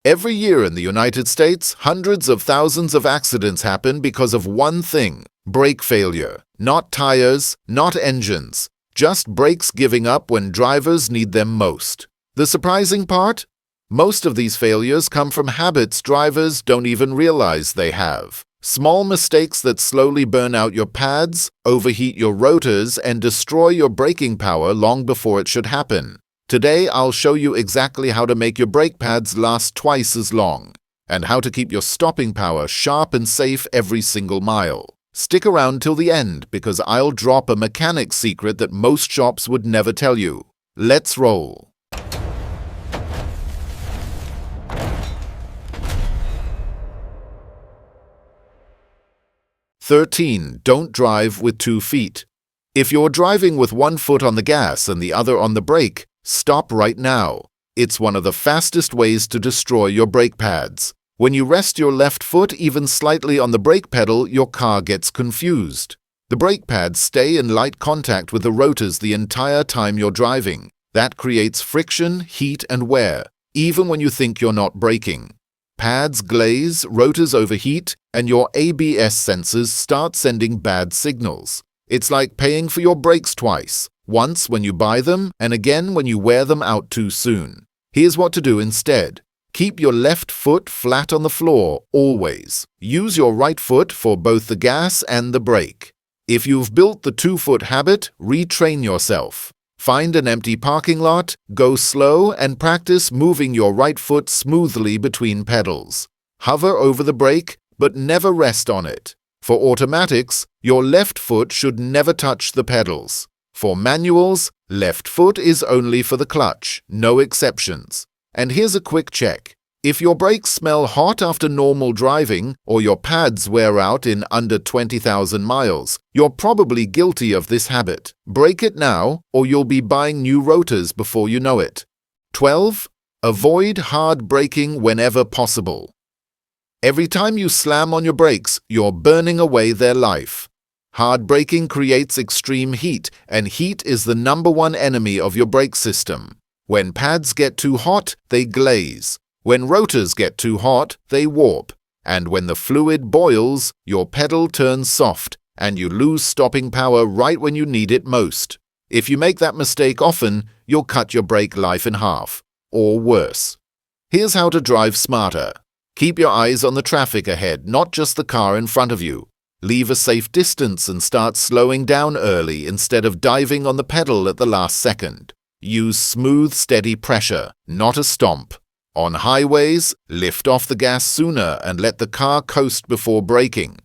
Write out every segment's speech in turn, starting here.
Every year in the United States, hundreds of thousands of accidents happen because of one thing: brake failure. Not tires, not engines, just brakes giving up when drivers need them most. The surprising part? Most of these failures come from habits drivers don't even realize they have. Small mistakes that slowly burn out your pads, overheat your rotors, and destroy your braking power long before it should happen. Today, I'll show you exactly how to make your brake pads last twice as long, and how to keep your stopping power sharp and safe every single mile. Stick around till the end, because I'll drop a mechanic's secret that most shops would never tell you. Let's roll. Don't drive with 2 feet. If you're driving with one foot on the gas and the other on the brake, stop right now. It's one of the fastest ways to destroy your brake pads. When you rest your left foot even slightly on the brake pedal, your car gets confused. The brake pads stay in light contact with the rotors the entire time you're driving. That creates friction, heat, and wear, even when you think you're not braking. Pads glaze, rotors overheat, and your ABS sensors start sending bad signals. It's like paying for your brakes twice, once when you buy them and again when you wear them out too soon. Here's what to do instead. Keep your left foot flat on the floor, always. Use your right foot for both the gas and the brake. If you've built the 2-foot habit, retrain yourself. Find an empty parking lot, go slow, and practice moving your right foot smoothly between pedals. Hover over the brake, but never rest on it. For automatics, your left foot should never touch the pedals. For manuals, left foot is only for the clutch, no exceptions. And here's a quick check. If your brakes smell hot after normal driving, or your pads wear out in under 20,000 miles, you're probably guilty of this habit. Break it now, or you'll be buying new rotors before you know it. 12. Avoid hard braking whenever possible. Every time you slam on your brakes, you're burning away their life. Hard braking creates extreme heat, and heat is the #1 enemy of your brake system. When pads get too hot, they glaze. When rotors get too hot, they warp. And when the fluid boils, your pedal turns soft, and you lose stopping power right when you need it most. If you make that mistake often, you'll cut your brake life in half, or worse. Here's how to drive smarter. Keep your eyes on the traffic ahead, not just the car in front of you. Leave a safe distance and start slowing down early instead of diving on the pedal at the last second. Use smooth, steady pressure, not a stomp. On highways, lift off the gas sooner and let the car coast before braking.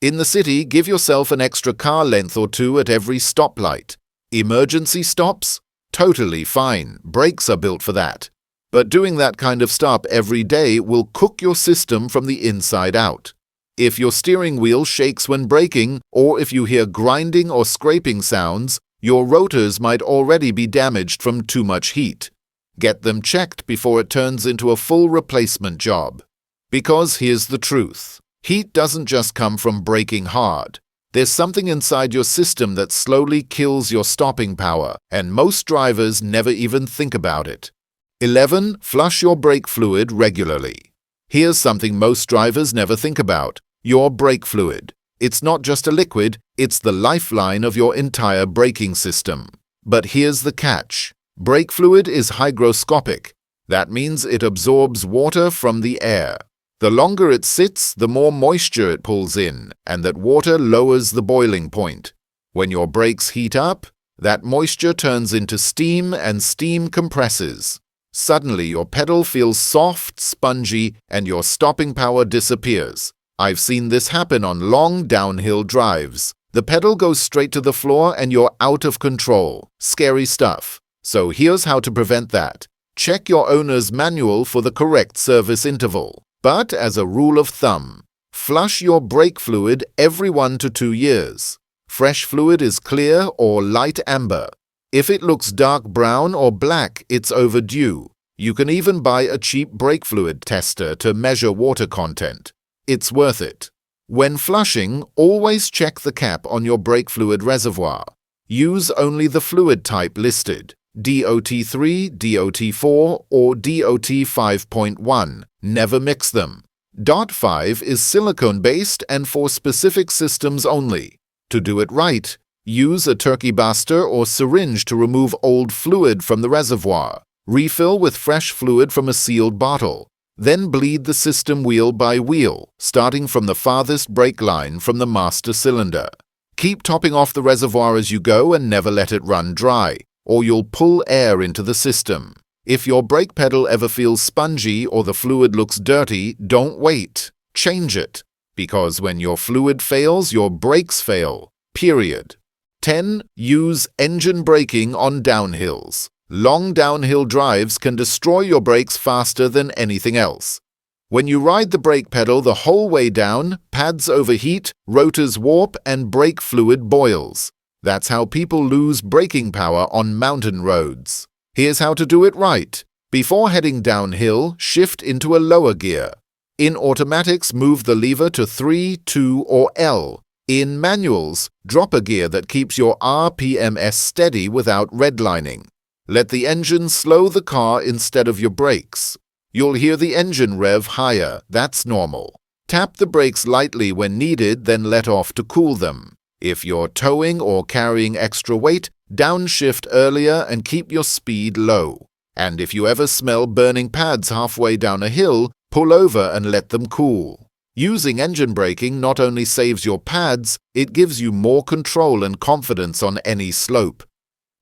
In the city, give yourself an extra car length or two at every stoplight. Emergency stops? Totally fine, brakes are built for that. But doing that kind of stop every day will cook your system from the inside out. If your steering wheel shakes when braking, or if you hear grinding or scraping sounds, your rotors might already be damaged from too much heat. Get them checked before it turns into a full replacement job. Because here's the truth. Heat doesn't just come from braking hard. There's something inside your system that slowly kills your stopping power, and most drivers never even think about it. 11. Flush your brake fluid regularly. Here's something most drivers never think about. Your brake fluid. It's not just a liquid, it's the lifeline of your entire braking system. But here's the catch. Brake fluid is hygroscopic. That means it absorbs water from the air. The longer it sits, the more moisture it pulls in, and that water lowers the boiling point. When your brakes heat up, that moisture turns into steam and steam compresses. Suddenly your pedal feels soft, spongy, and your stopping power disappears. I've seen this happen on long downhill drives. The pedal goes straight to the floor and you're out of control. Scary stuff. So here's how to prevent that. Check your owner's manual for the correct service interval. But as a rule of thumb, flush your brake fluid every 1 to 2 years. Fresh fluid is clear or light amber. If it looks dark brown or black, it's overdue. You can even buy a cheap brake fluid tester to measure water content. It's worth it. When flushing, always check the cap on your brake fluid reservoir. Use only the fluid type listed. DOT3, DOT4, or DOT 5.1. Never mix them. DOT5 is silicone-based and for specific systems only. To do it right, use a turkey baster or syringe to remove old fluid from the reservoir. Refill with fresh fluid from a sealed bottle. Then bleed the system wheel by wheel, starting from the farthest brake line from the master cylinder. Keep topping off the reservoir as you go and never let it run dry, or you'll pull air into the system. If your brake pedal ever feels spongy or the fluid looks dirty, don't wait. Change it, because when your fluid fails, your brakes fail. Period. 10. Use engine braking on downhills. Long downhill drives can destroy your brakes faster than anything else. When you ride the brake pedal the whole way down, pads overheat, rotors warp, and brake fluid boils. That's how people lose braking power on mountain roads. Here's how to do it right. Before heading downhill, shift into a lower gear. In automatics, move the lever to 3, 2, or L. In manuals, drop a gear that keeps your RPMs steady without redlining. Let the engine slow the car instead of your brakes. You'll hear the engine rev higher, that's normal. Tap the brakes lightly when needed, then let off to cool them. If you're towing or carrying extra weight, downshift earlier and keep your speed low. And if you ever smell burning pads halfway down a hill, pull over and let them cool. Using engine braking not only saves your pads, it gives you more control and confidence on any slope.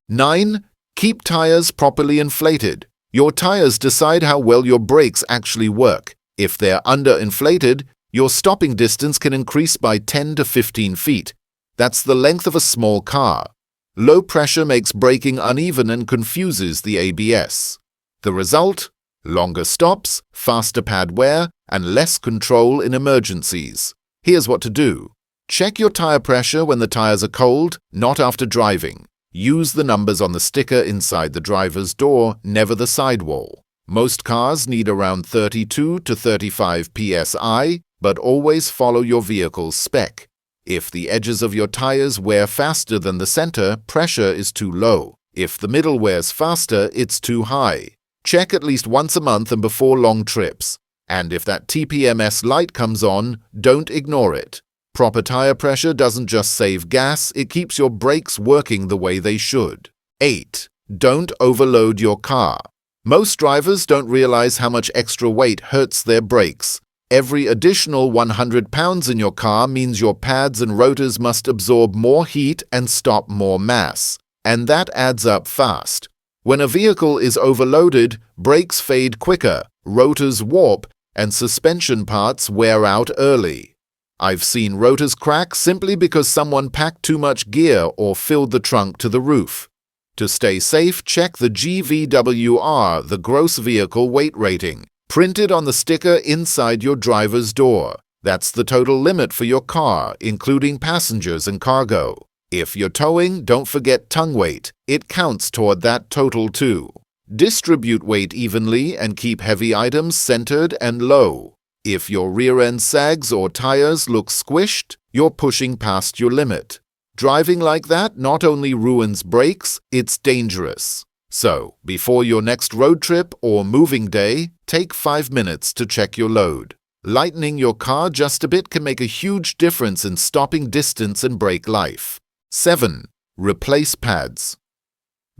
9. Keep tires properly inflated. Your tires decide how well your brakes actually work. If they're underinflated, your stopping distance can increase by 10 to 15 feet. That's the length of a small car. Low pressure makes braking uneven and confuses the ABS. The result? Longer stops, faster pad wear, and less control in emergencies. Here's what to do. Check your tire pressure when the tires are cold, not after driving. Use the numbers on the sticker inside the driver's door, never the sidewall. Most cars need around 32 to 35 psi, but always follow your vehicle's spec. If the edges of your tires wear faster than the center, pressure is too low. If the middle wears faster, it's too high. Check at least once a month and before long trips. And if that TPMS light comes on, don't ignore it. Proper tire pressure doesn't just save gas, it keeps your brakes working the way they should. 8. Don't overload your car. Most drivers don't realize how much extra weight hurts their brakes. Every additional 100 pounds in your car means your pads and rotors must absorb more heat and stop more mass. And that adds up fast. When a vehicle is overloaded, brakes fade quicker, rotors warp, and suspension parts wear out early. I've seen rotors crack simply because someone packed too much gear or filled the trunk to the roof. To stay safe, check the GVWR, the gross vehicle weight rating, printed on the sticker inside your driver's door. That's the total limit for your car, including passengers and cargo. If you're towing, don't forget tongue weight. It counts toward that total too. Distribute weight evenly and keep heavy items centered and low. If your rear end sags or tires look squished, you're pushing past your limit. Driving like that not only ruins brakes, it's dangerous. So, before your next road trip or moving day, take 5 minutes to check your load. Lightening your car just a bit can make a huge difference in stopping distance and brake life. 7. Replace pads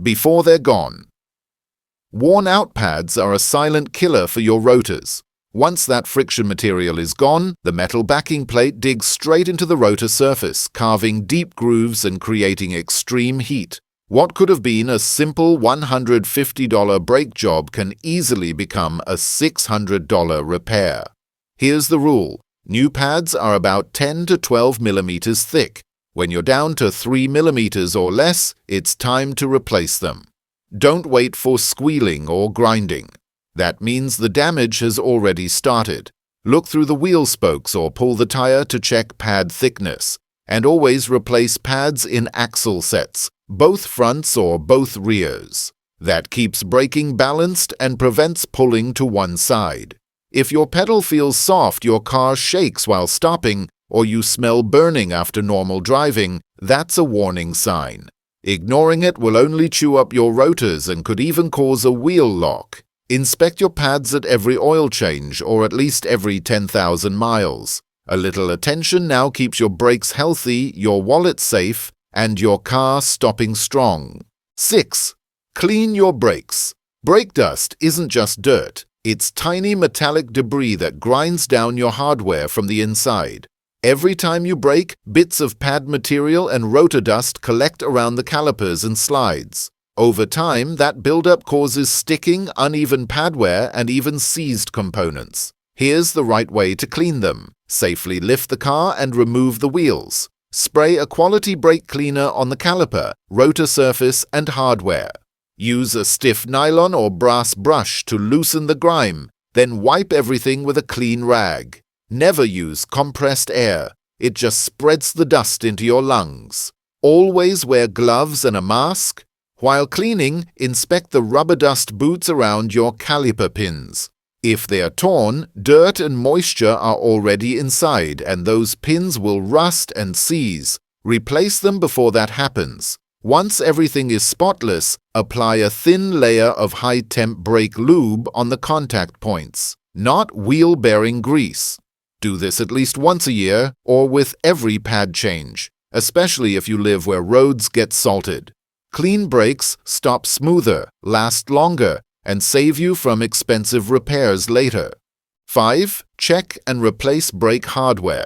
before they're gone. Worn-out pads are a silent killer for your rotors. Once that friction material is gone, the metal backing plate digs straight into the rotor surface, carving deep grooves and creating extreme heat. What could have been a simple $150 brake job can easily become a $600 repair. Here's the rule. New pads are about 10 to 12 millimeters thick. When you're down to 3 millimeters or less, it's time to replace them. Don't wait for squealing or grinding. That means the damage has already started. Look through the wheel spokes or pull the tire to check pad thickness. And always replace pads in axle sets, both fronts or both rears. That keeps braking balanced and prevents pulling to one side. If your pedal feels soft, your car shakes while stopping, or you smell burning after normal driving, that's a warning sign. Ignoring it will only chew up your rotors and could even cause a wheel lock. Inspect your pads at every oil change or at least every 10,000 miles. A little attention now keeps your brakes healthy, your wallet safe, and your car stopping strong. 6. Clean your brakes. Brake dust isn't just dirt. It's tiny metallic debris that grinds down your hardware from the inside. Every time you brake, bits of pad material and rotor dust collect around the calipers and slides. Over time, that buildup causes sticking, uneven pad wear, and even seized components. Here's the right way to clean them. Safely lift the car and remove the wheels. Spray a quality brake cleaner on the caliper, rotor surface, and hardware. Use a stiff nylon or brass brush to loosen the grime, then wipe everything with a clean rag. Never use compressed air. It just spreads the dust into your lungs. Always wear gloves and a mask. While cleaning, inspect the rubber dust boots around your caliper pins. If they are torn, dirt and moisture are already inside and those pins will rust and seize. Replace them before that happens. Once everything is spotless, apply a thin layer of high-temp brake lube on the contact points, not wheel-bearing grease. Do this at least once a year or with every pad change, especially if you live where roads get salted. Clean brakes stop smoother, last longer, and save you from expensive repairs later. 5. Check and replace brake hardware.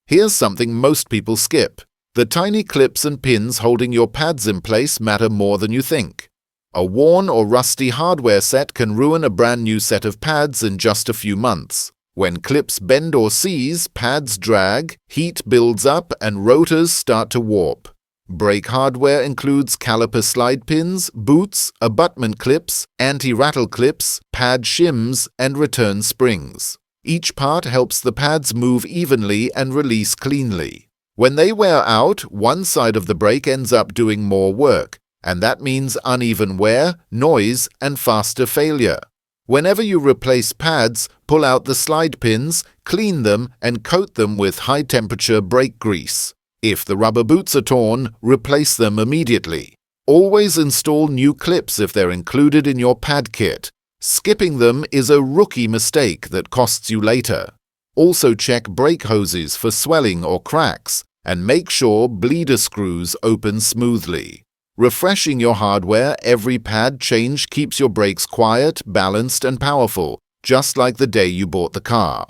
Here's something most people skip. The tiny clips and pins holding your pads in place matter more than you think. A worn or rusty hardware set can ruin a brand new set of pads in just a few months. When clips bend or seize, pads drag, heat builds up, and rotors start to warp. Brake hardware includes caliper slide pins, boots, abutment clips, anti-rattle clips, pad shims, and return springs. Each part helps the pads move evenly and release cleanly. When they wear out, one side of the brake ends up doing more work, and that means uneven wear, noise, and faster failure. Whenever you replace pads, pull out the slide pins, clean them, and coat them with high-temperature brake grease. If the rubber boots are torn, replace them immediately. Always install new clips if they're included in your pad kit. Skipping them is a rookie mistake that costs you later. Also check brake hoses for swelling or cracks, and make sure bleeder screws open smoothly. Refreshing your hardware every pad change keeps your brakes quiet, balanced, and powerful, just like the day you bought the car.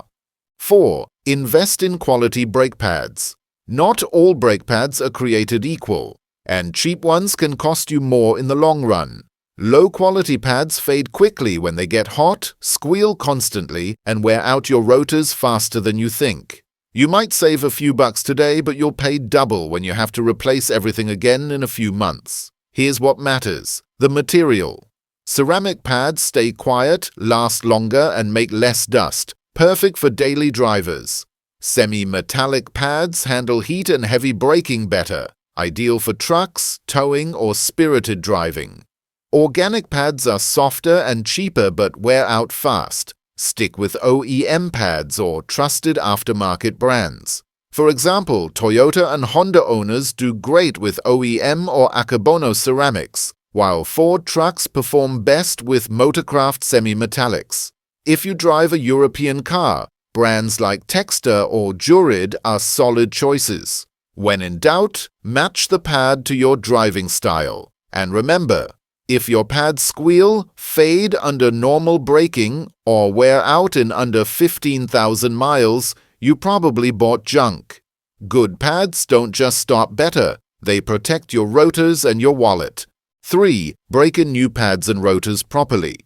4. Invest in quality brake pads. Not all brake pads are created equal, and cheap ones can cost you more in the long run. Low-quality pads fade quickly when they get hot, squeal constantly, and wear out your rotors faster than you think. You might save a few bucks today, but you'll pay double when you have to replace everything again in a few months. Here's what matters: the material. Ceramic pads stay quiet, last longer, and make less dust, perfect for daily drivers. Semi-metallic pads handle heat and heavy braking better, ideal for trucks, towing, or spirited driving. Organic pads are softer and cheaper but wear out fast. Stick with OEM pads or trusted aftermarket brands. For example, Toyota and Honda owners do great with OEM or Accarbono ceramics, while Ford trucks perform best with Motorcraft semi-metallics. If you drive a European car, brands like Texta or Jurid are solid choices. When in doubt, match the pad to your driving style. And remember, if your pads squeal, fade under normal braking, or wear out in under 15,000 miles, you probably bought junk. Good pads don't just stop better, they protect your rotors and your wallet. 3. Break in new pads and rotors properly.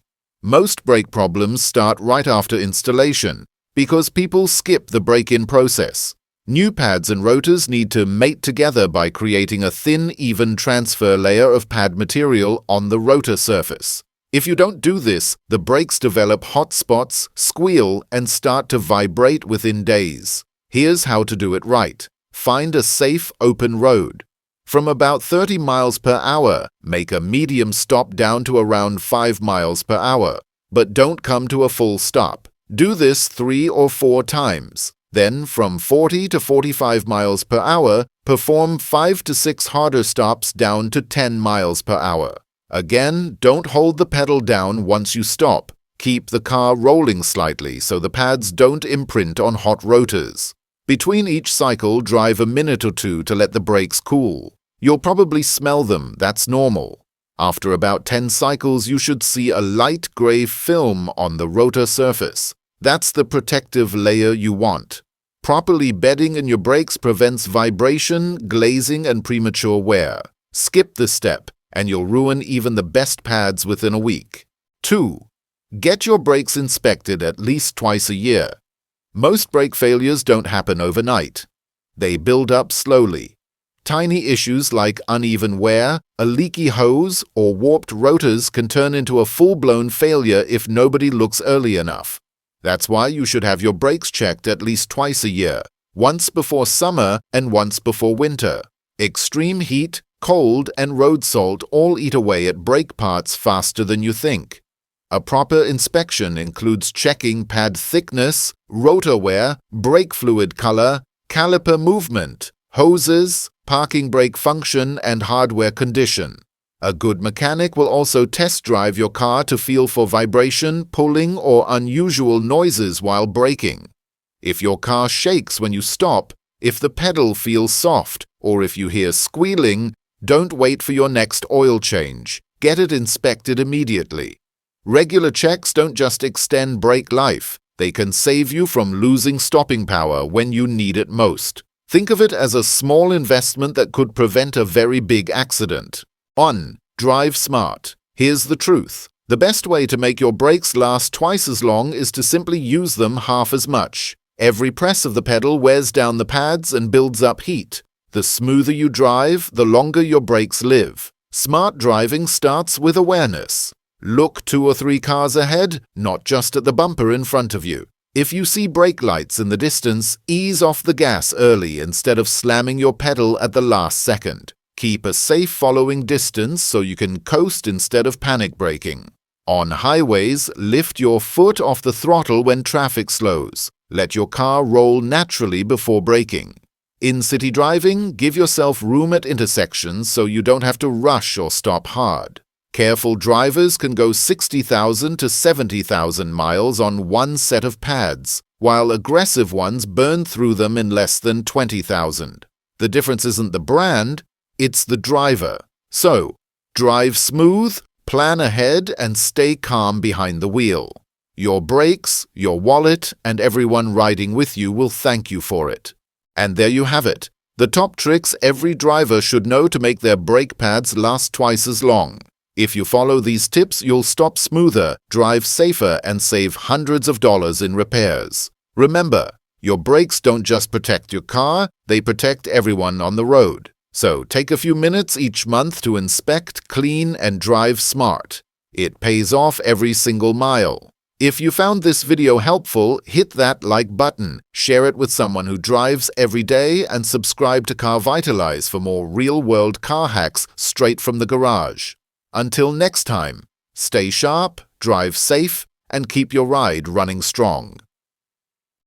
Most brake problems start right after installation, because people skip the break-in process. New pads and rotors need to mate together by creating a thin, even transfer layer of pad material on the rotor surface. If you don't do this, the brakes develop hot spots, squeal, and start to vibrate within days. Here's how to do it right. Find a safe, open road. From about 30 miles per hour, make a medium stop down to around 5 miles per hour, but don't come to a full stop. Do this 3 or 4 times. Then, from 40 to 45 miles per hour, Perform 5 to 6 harder stops down to 10 miles per hour. Again, don't hold the pedal down once you stop. Keep the car rolling slightly so the pads don't imprint on hot rotors. Between each cycle, drive a minute or two to let the brakes cool. You'll probably smell them, that's normal. After about 10 cycles, you should see a light gray film on the rotor surface. That's the protective layer you want. Properly bedding in your brakes prevents vibration, glazing, and premature wear. Skip this step, and you'll ruin even the best pads within a week. 2. Get your brakes inspected at least twice a year. Most brake failures don't happen overnight. They build up slowly. Tiny issues like uneven wear, a leaky hose, or warped rotors can turn into a full-blown failure if nobody looks early enough. That's why you should have your brakes checked at least twice a year, once before summer and once before winter. Extreme heat, cold, and road salt all eat away at brake parts faster than you think. A proper inspection includes checking pad thickness, rotor wear, brake fluid color, caliper movement, hoses, parking brake function, and hardware condition. A good mechanic will also test drive your car to feel for vibration, pulling, or unusual noises while braking. If your car shakes when you stop, if the pedal feels soft, or if you hear squealing, don't wait for your next oil change. Get it inspected immediately. Regular checks don't just extend brake life, they can save you from losing stopping power when you need it most. Think of it as a small investment that could prevent a very big accident. On. Drive smart. Here's the truth. The best way to make your brakes last twice as long is to simply use them half as much. Every press of the pedal wears down the pads and builds up heat. The smoother you drive, the longer your brakes live. Smart driving starts with awareness. Look 2 or 3 cars ahead, not just at the bumper in front of you. If you see brake lights in the distance, ease off the gas early instead of slamming your pedal at the last second. Keep a safe following distance so you can coast instead of panic braking. On highways, lift your foot off the throttle when traffic slows. Let your car roll naturally before braking. In city driving, give yourself room at intersections so you don't have to rush or stop hard. Careful drivers can go 60,000 to 70,000 miles on one set of pads, while aggressive ones burn through them in less than 20,000. The difference isn't the brand, it's the driver. So, drive smooth, plan ahead, and stay calm behind the wheel. Your brakes, your wallet, and everyone riding with you will thank you for it. And there you have it, the top tricks every driver should know to make their brake pads last twice as long. If you follow these tips, you'll stop smoother, drive safer, and save hundreds of dollars in repairs. Remember, your brakes don't just protect your car, they protect everyone on the road. So take a few minutes each month to inspect, clean, and drive smart. It pays off every single mile. If you found this video helpful, hit that like button, share it with someone who drives every day, and subscribe to Car Vitalize for more real-world car hacks straight from the garage. Until next time, stay sharp, drive safe, and keep your ride running strong.